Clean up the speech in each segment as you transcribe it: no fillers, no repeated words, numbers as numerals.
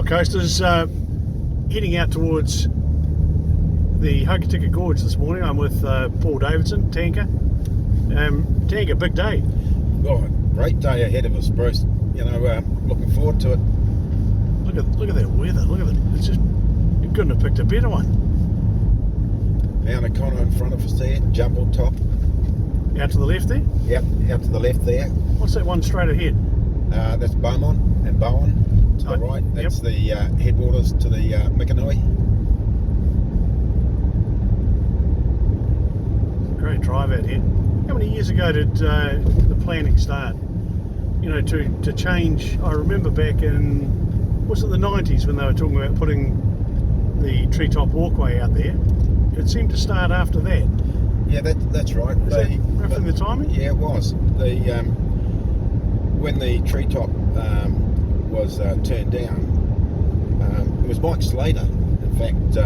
Coasters, heading out towards the Hokitika Gorge this morning. I'm with Paul Davidson, tanker. Tanker, big day. Oh, great day ahead of us, Bruce. You know, looking forward to it. Look at that weather. Look at it. It's just, you couldn't have picked a better one. Mount O'Connor in front of us there, jumbo top. Out to the left there? Yep, out to the left there. What's that one straight ahead? That's Beaumont and Bowen to the right. That's the headwaters to the Mikanui. Great drive out here. How many years ago did the planning start? You know, to change. I remember back in, was it the 90s when they were talking about putting the treetop walkway out there? It seemed to start after that. Yeah, that's right. Is that roughly the timing? Yeah, it was. When the treetop was turned down, it was Mike Slater. In fact,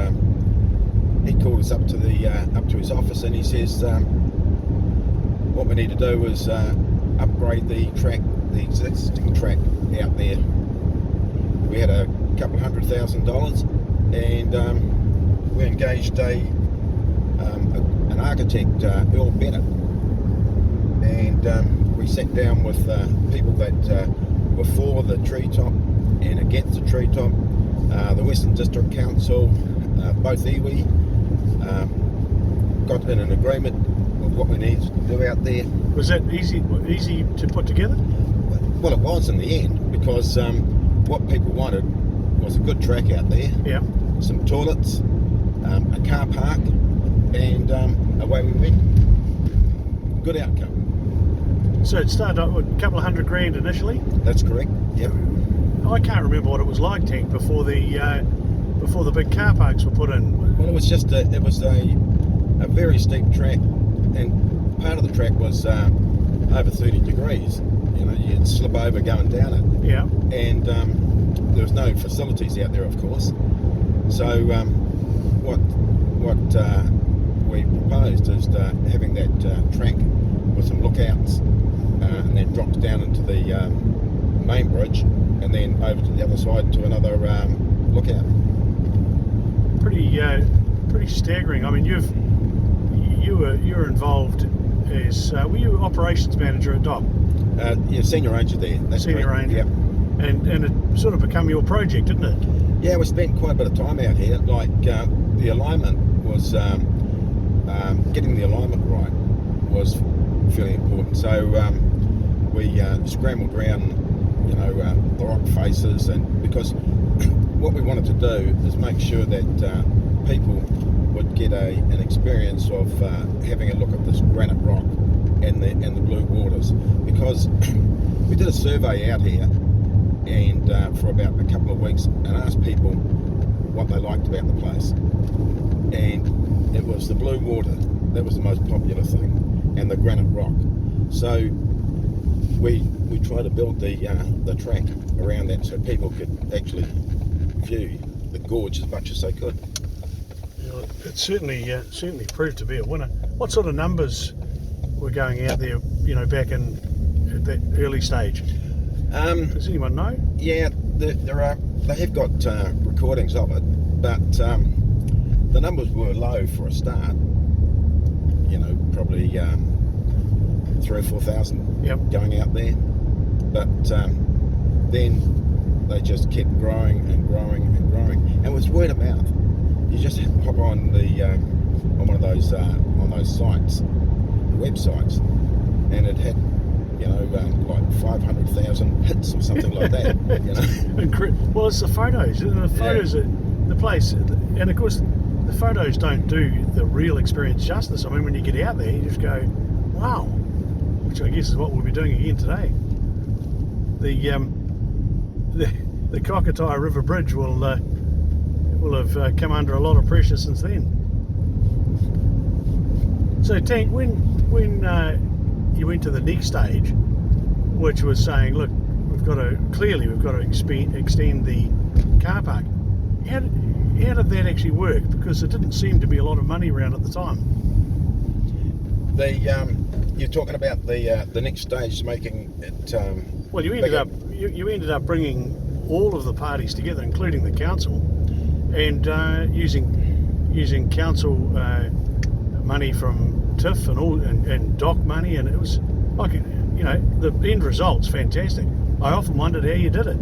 he called us up to his office and he says, what we need to do is upgrade the existing track out there. We had a couple $100,000 and we engaged an architect, Earl Bennett, and we sat down with people that were for the treetop and against the treetop, the Western District Council, both iwi, got in an agreement of what we needed to do out there. Was that easy to put together? Well, it was in the end, because what people wanted was a good track out there, yeah, some toilets, a car park, and away we went. Good outcome. So it started out with a couple of $100,000 initially? That's correct, yep. I can't remember what it was like, Tank, before the big car parks were put in. Well, it was just a very steep track, and part of the track was over 30 degrees. You know, you'd slip over going down it. Yeah. And there was no facilities out there, of course. So what we proposed is having that track with some lookouts, and then drops down into the main bridge, and then over to the other side to another lookout. Pretty staggering. I mean, you were involved as were you operations manager at DOP? Yeah, senior ranger there. That's senior correct. ranger. Yep. And it sort of become your project, didn't it? Yeah, we spent quite a bit of time out here. Like the alignment was getting the alignment right was fairly important. So we scrambled around, you know, the rock faces, and because what we wanted to do is make sure that people would get an experience of having a look at this granite rock and the blue waters, because we did a survey out here and for about a couple of weeks and asked people what they liked about the place, and it was the blue water that was the most popular thing, and the granite rock. So we tried to build the track around that so people could actually view the gorge as much as they could. Yeah, it certainly proved to be a winner. What sort of numbers were going out there, you know, back at that early stage? Does anyone know? Yeah, they have got recordings of it, but the numbers were low for a start. You know, probably 3,000 or 4,000 going out there, but then they just kept growing and growing and growing, and it was word of mouth. You just hop on on one of those sites, websites, and it had, you know, like 500,000 hits or something like that. You know. Well, it's the photos. The photos at the place, and of course, the photos don't do the real experience justice. I mean, when you get out there, you just go, wow, which I guess is what we'll be doing again today. The Hokitika River Bridge will have come under a lot of pressure since then. So, Tank, when you went to the next stage, which was saying, look, we've got to extend the car park. How did that actually work? Because it didn't seem to be a lot of money around at the time. You're talking about the next stage, making it. Well, you ended up bringing all of the parties together, including the council, and using council money from TIF and DOC money, and it was like, you know, the end result's fantastic. I often wondered how you did it.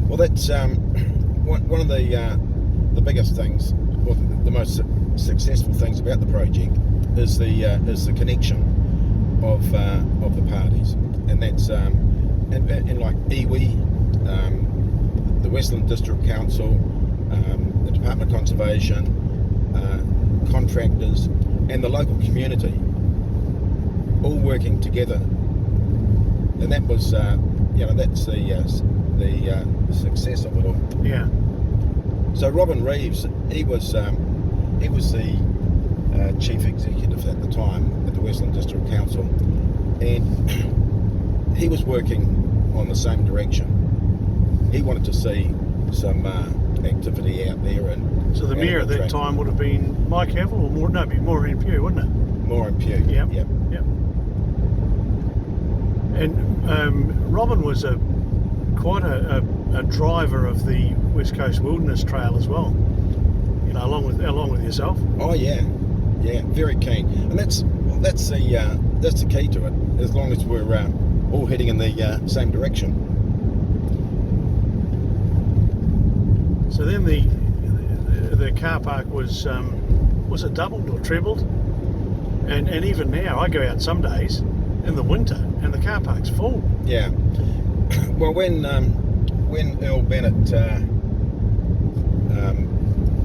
Well, that's one of the biggest things, or the most successful things about the project is the connection of the parties, and that's and like iwi, the Westland District Council, the Department of Conservation, contractors, and the local community, all working together, and that was that's the success of it all. Yeah. So Robin Reeves, he was the chief executive at the time at the Westland District Council, and he was working on the same direction. He wanted to see some activity out there, and So the mayor at that time would have been Mike Havel, or Maureen Pugh, wouldn't it? Maureen Pugh. Yep. Yep. Yep. And Robin was quite a driver of the West Coast Wilderness Trail as well. You know, along with yourself. Oh yeah, very keen, and that's the key to it. As long as we're all heading in the same direction. So then the car park was it doubled or trebled? And even now, I go out some days in the winter, and the car park's full. Yeah. Well, when Earl Bennett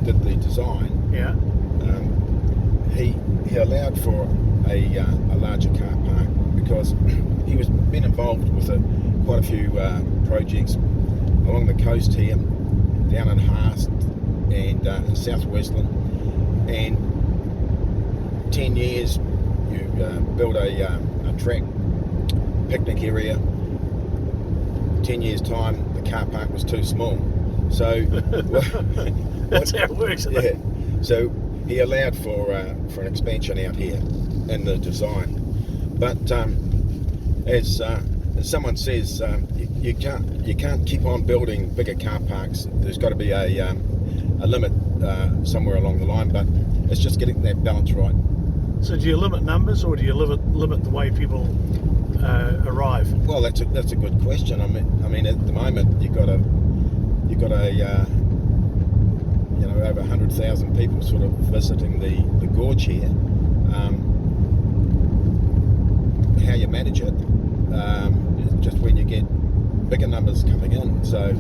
did the design, Yeah. he allowed for a larger car park because he was been involved with quite a few projects along the coast here, down in Haast and in South Westland, and 10 years you build a track picnic area. 10 years time the car park was too small, so That's how it works, isn't yeah, it? so he allowed for an expansion out here in the design, but as someone says, you can't keep on building bigger car parks. There's got to be a limit somewhere along the line, but it's just getting that balance right. So do you limit numbers, or do you limit the way people arrive? Well, that's a good question. I mean, at the moment you've got over 100,000 people sort of visiting the gorge here. How you manage it, just when you get bigger numbers coming in. So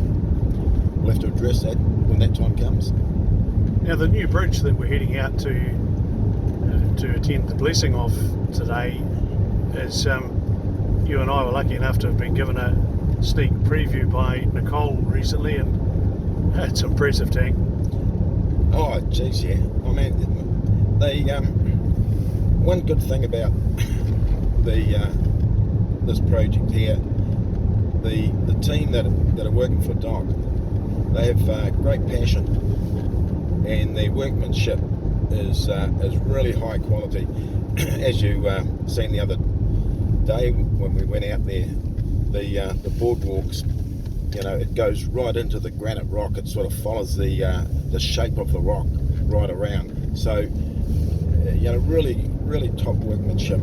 we'll have to address that when that time comes. Now the new bridge that we're heading out to attend the blessing of today is you and I were lucky enough to have been given a sneak preview by Nicole recently, and it's impressive, Tank. Oh, geez, yeah. I mean, they one good thing about this project here, the team that are working for Doc, they have great passion, and their workmanship is really high quality. As you seen the other day when we went out there, the boardwalks, you know, it goes right into the granite rock. It sort of follows the shape of the rock right around. So, you know, really top workmanship.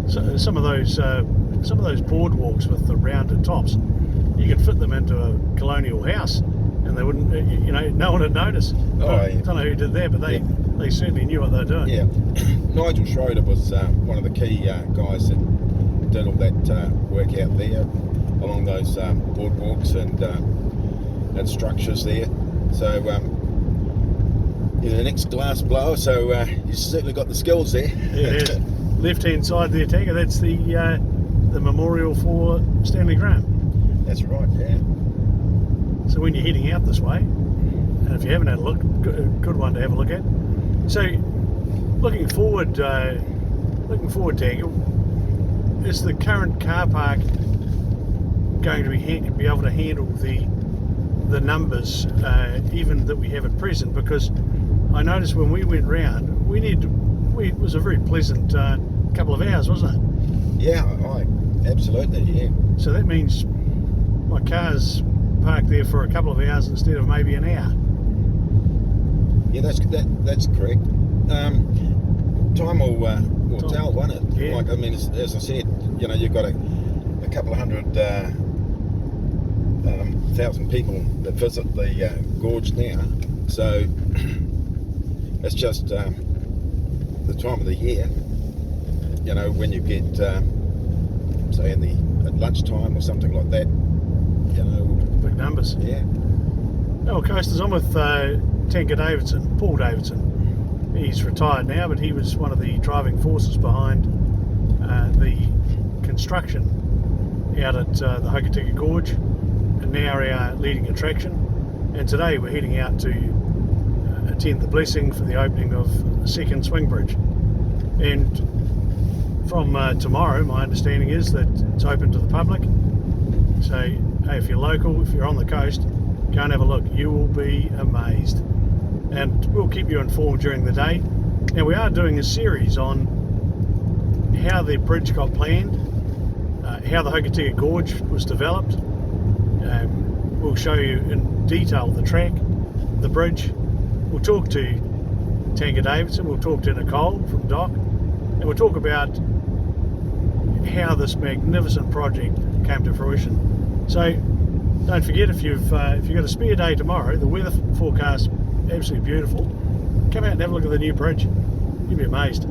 So some of those boardwalks with the rounded tops, you could fit them into a colonial house, and they wouldn't, you know, no one would notice. I don't know who did that, but they certainly knew what they were doing. Yeah, Nigel Schroeder was one of the key guys that did all that work out there along those boardwalks and structures there. So you're the next glass blower, so you certainly got the skills there. Yeah, left hand side there, Tanker, that's the memorial for Stanley Graham. That's right, yeah. So when you're heading out this way, and if you haven't had a look, good one to have a look at. So looking forward, Tanker, is the current car park going to be able to handle the numbers even that we have at present? Because I noticed when we went round, it was a very pleasant couple of hours, wasn't it? Yeah, absolutely, yeah. So that means my car's park there for a couple of hours instead of maybe an hour. Yeah, that's correct. Time will tell, won't it? Yeah. Like, I mean, as I said, you know, you've got a couple of hundred thousand people that visit the gorge now, so it's just the time of the year. You know, when you get say at lunchtime or something like that, you know, Big numbers. yeah. Oh, Coasters, I'm with Tanker Davidson, Paul Davidson. He's retired now, but he was one of the driving forces behind the construction out at the Hokitika Gorge, and now our leading attraction. And today we're heading out to attend the blessing for the opening of the second swing bridge. And from tomorrow, my understanding is that it's open to the public. So, hey, if you're local, if you're on the coast, go and have a look. You will be amazed. And we'll keep you informed during the day. Now, we are doing a series on how the bridge got planned, how the Hokitika Gorge was developed. We'll show you in detail the track, the bridge. We'll talk to Tanker Davidson, we'll talk to Nicole from Doc, and we'll talk about how this magnificent project came to fruition. So don't forget, if you've got a spare day tomorrow, the weather forecast absolutely beautiful. Come out and have a look at the new bridge. You'll be amazed.